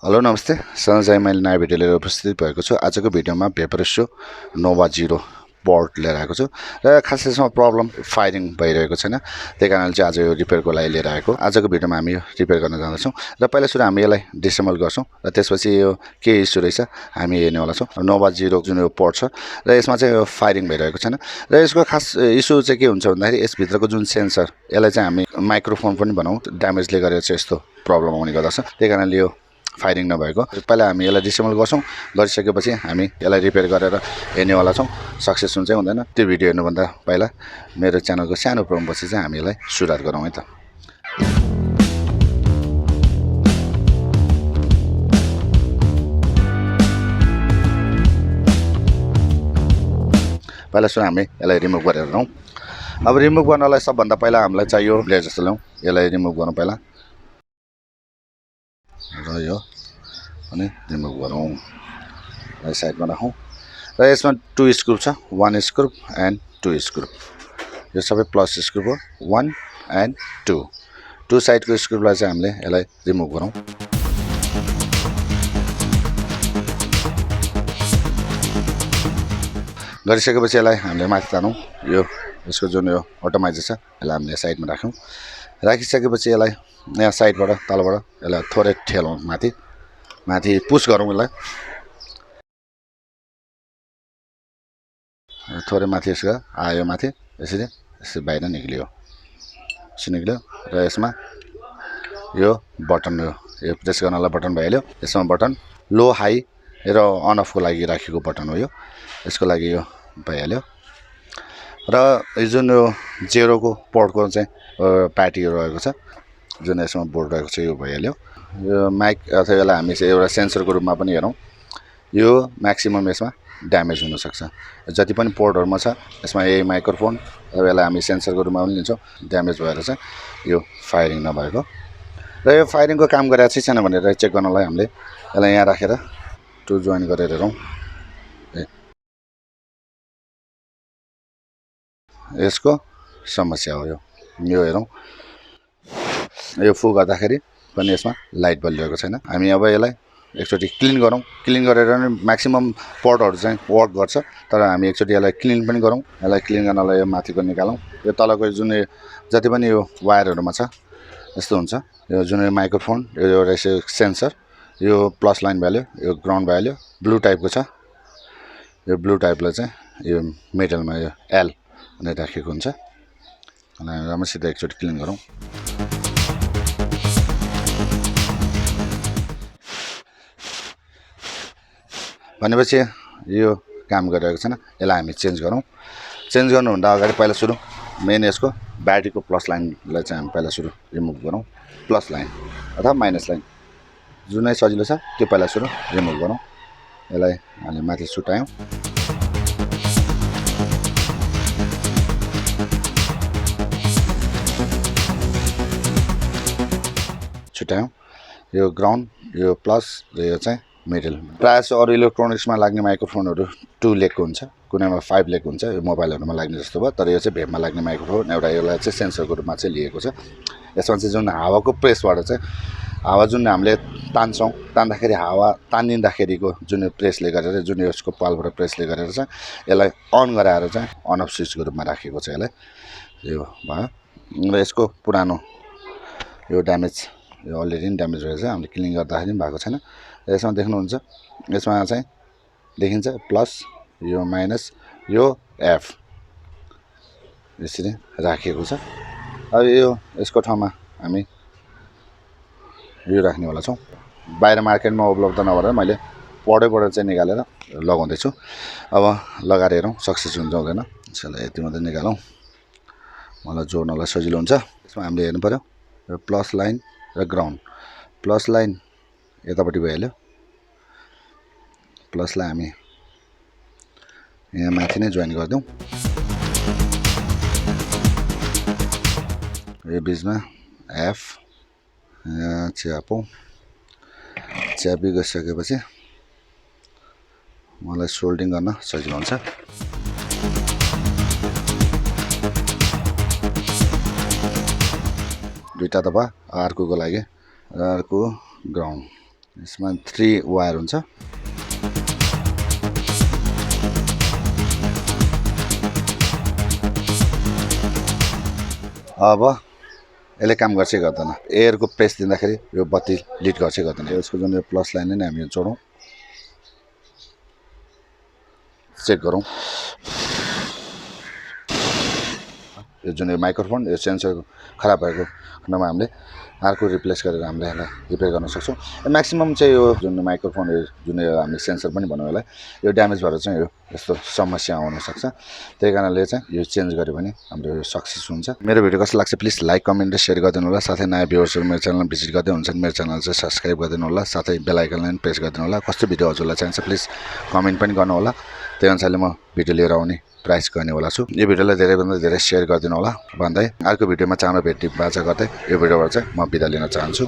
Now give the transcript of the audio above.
Hello नमस्ते सधैँ मैले नयाँ भिडियो लिएर उपस्थित भएको छु। आजको भिडियोमा भेपरेस्सो नोभा 0 पोर्ट लिएर आएको छु र खास यसमा प्रब्लम फायरिङ भइरहेको छैन। त्यही कारणले चाहिँ आज यो रिपेयरको लागि लिएर आएको। आजको भिडियोमा हामी यो रिपेयर गर्न जाँदैछौँ र पहिला सुरु हामी यसलाई डिसेम्बल गर्छौँ र त्यसपछि यो के इस्यु रहेछ हामी हेर्नेवाला छौँ। नोभा 0 जुन यो पोर्ट छ र यसमा चाहिँ यो फायरिङ भइरहेको छैन र यसको खास इस्यु चाहिँ के हुन्छ भन्दाखेरि यसभित्रको जुन सेन्सर यसलाई चाहिँ हामी माइक्रोफोन पनि भनौँ ड्यामेजले गरेर चाहिँ यस्तो प्रब्लम आउने गर्दछ। त्यही कारणले यो फायरिङ नभएको पहिला हामी यसलाई डिसेम्बल गर्छौँ। गरिसकेपछि हामी यसलाई रिपेयर गरेर हेर्नेवाला छौँ। सक्सेस हुन्छ हुँदैन त्यो भिडियो हेर्नुभन्दा पहिला मेरो च्यानलको सानो प्रोमोपछि चाहिँ हामी यसलाई सुधार गरौँ है त। पहिला सुरु हामी यसलाई रिमुभ गरेर लौँ। अब रिमुभ गर्नलाई सबभन्दा पहिला हामीलाई चाहियो ब्लेड जस्तो ल्याउँ। यसलाई रिमुभ गर्नु पहिला र यो अनि रिमुभ गरौँ। साइडमा राखौँ र यसमा 2 स्क्रु छ, 1 स्क्रु एन्ड 2 स्क्रु। यो सबै प्लस स्क्रु हो, 1 एन्ड 2 साइडको स्क्रुलाई चाहिँ हामीले यसलाई रिमुभ गरौँ। गरिसकेपछि यसलाई हामीले माथि तानौँ। यो यसको जुन यो अटोमाइजर छ यसलाई हामीले साइडमा राख्यौँ। राखिसकेपछि यसलाई यहाँ साइडबाट तलबाट यसलाई थोरै ठेलौँ, माथि पुस गरौँ। यसलाई थोरै माथि यसो आयो, माथि यसरी बाहिर निक्लियो, र यसमा यो बटन यो प्रेस गर्नलाई बटन भइहाल्यो। यसमा बटन लो हाई र अन अफको लागि राखेको बटन हो। यसको लागि यो भइहाल्यो र यो जुन यो 0को पोर्टको चाहिँ प्याटीहरू रहेको छ, जुन यसमा बोर्ड रहेको छ यो भइहाल्यो। यो माइक अथवा यसलाई हामी चाहिँ एउटा सेन्सरको रूपमा पनि हेरौँ। यो म्याक्सिमम यसमा ड्यामेज हुनसक्छ। जति पनि पोर्टहरूमा छ यसमा यही माइक्रोफोन अब यसलाई हामी सेन्सरको रूपमा पनि लिन्छौँ। ड्यामेज भएर चाहिँ यो फायरिङ नभएको र यो फायरिङको काम गरेको चाहिँ छैन भनेर चेक गर्नलाई हामीले यसलाई यहाँ राखेर 2 जोइन गरेर हेरौँ। यसको समस्या हो यो हेरौँ। यो फु गर्दाखेरि पनि यसमा लाइट बलिरहेको छैन। हामी अब यसलाई एकचोटि क्लिन गरौँ। क्लिन गरेर नै म्याक्सिमम पोर्टहरू चाहिँ वर्क गर्छ, तर हामी एकचोटि यसलाई क्लिन पनि गरौँ। यसलाई क्लिन गर्नलाई यो माथिको निकालौँ। यो तलको जुन जति पनि यो वायरहरूमा छ यस्तो हुन्छ। यो जुन माइक्रोफोन यो एउटा सेन्सर, यो प्लस लाइन भ्याल्यु, यो ग्राउन्ड भ्याल्यु ब्लू टाइपको छ। यो ब्लू टाइपलाई चाहिँ यो मेटलमा यो एल भनेर राखेको हुन्छ। राम्रोसित एकचोटि क्लिन गरौँ। भनेपछि यो काम गरिरहेको छैन। यसलाई हामी चेन्ज गरौँ। चेन्ज गर्नुभन्दा अगाडि पहिला सुरु मेन यसको ब्याट्रीको प्लस लाइनलाई चाहिँ हामी पहिला सुरु रिमुभ गरौँ। प्लस लाइन अथवा माइनस लाइन जुनै सजिलो छ त्यो पहिला सुरु रिमुभ गरौँ। यसलाई हामीले माथि छुट्यायौँ। यो ग्राउन्ड, यो प्लस र यो चाहिँ मिडल। प्रायः जस्तो अरू इलेक्ट्रोनिक्समा लाग्ने माइक्रोफोनहरू 2 लेगको हुन्छ, कुनैमा 5 लेग हुन्छ। यो मोबाइलहरूमा लाग्ने जस्तो भयो, तर यो चाहिँ भेपमा लाग्ने माइक्रोफोन एउटा यसलाई चाहिँ सेन्सरको रूपमा चाहिँ लिएको छ। यसमा चाहिँ जुन हावाको प्रेसबाट चाहिँ हावा जुन हामीले तान्छौँ, तान्दाखेरि हावा तानिँदाखेरिको जुन प्रेसले गरेर जुन यसको पालबाट प्रेसले गरेर चाहिँ यसलाई अन गराएर चाहिँ अन अफ स्विचको रूपमा राखेको छ। यसलाई यो भयो र यसको पुरानो यो ड्यामेज यो अलरेडी ड्यामेज रहेछ। हामीले क्लिन गर्दाखेरि पनि भएको छैन। यसमा देख्नुहुन्छ, यसमा चाहिँ देखिन्छ प्लस, यो माइनस, यो एफ यसरी राखिएको छ। अब यसको ठाउँमा हामी यो राख्नेवाला छौँ। बाहिर मार्केटमा उपलब्ध नभएर मैले पढैबाट चाहिँ निकालेर लगाउँदैछु। अब लगाएर हेरौँ सक्सेस हुन्छ हुँदैन। यसलाई यति मात्रै निकालौँ, मलाई जोड्नलाई सजिलो हुन्छ। यसमा हामीले हेर्नु पऱ्यो र प्लस लाइन र ग्राउन्ड। प्लस लाइन यतापट्टि भइहाल्यो। प्लसलाई हामी यहाँ माथि नै जोइन गरिदिउँ। यो बिचमा एफ यहाँ च्यापी गइसकेपछि मलाई सोल्डिङ गर्न सजिलो हुन्छ। दुईटा दबा अर्कोको लागि, अर्को ग्राउन्ड यसमा 3 वायर हुन्छ। अब यसले काम गर्छ गर्दैन, एयरको प्रेस दिँदाखेरि यो बत्ती लिड गर्छ गर्दैन। यसको जुन यो प्लस लाइन नै हामी जोडौँ, चेक गरौँ। यो जुन यो माइक्रोफोन यो सेन्सर खराब भएको खण्डमा हामीले अर्को रिप्लेस गरेर हामीले यसलाई रिपेयर गर्न सक्छौँ। म्याक्सिमम चाहिँ यो जुन माइक्रोफोन जुन हामी सेन्सर पनि भनौँ यसलाई, यो ड्यामेज भएर चाहिँ यो यस्तो समस्या आउन सक्छ। त्यही कारणले चाहिँ यो चेन्ज गर्यो भने हाम्रो यो सक्सेस हुन्छ। मेरो भिडियो कस्तो लाग्छ प्लिज लाइक कमेन्ट र सेयर गरिदिनु होला। साथै नयाँ भ्युअर्सहरू मेरो च्यानलमा भिजिट गर्दै हुन्छ मेरो च्यानल चाहिँ सब्सक्राइब गरिदिनु होला। साथै बेल आइकनलाई पनि प्रेस गरिदिनु होला। कस्तो भिडियो हजुरलाई चाहिन्छ प्लिज कमेन्ट पनि गर्नु होला। त्यही अनुसारले म भिडियो लिएर आउने प्रयास गर्नेवाला छु। यो भिडियोलाई धेरैभन्दा धेरै सेयर गरिदिनु होला भन्दै अर्को भिडियोमा चाँडो भेट्ने बाचा गर्दै यो भिडियोबाट चाहिँ म बिदा लिन चाहन्छु।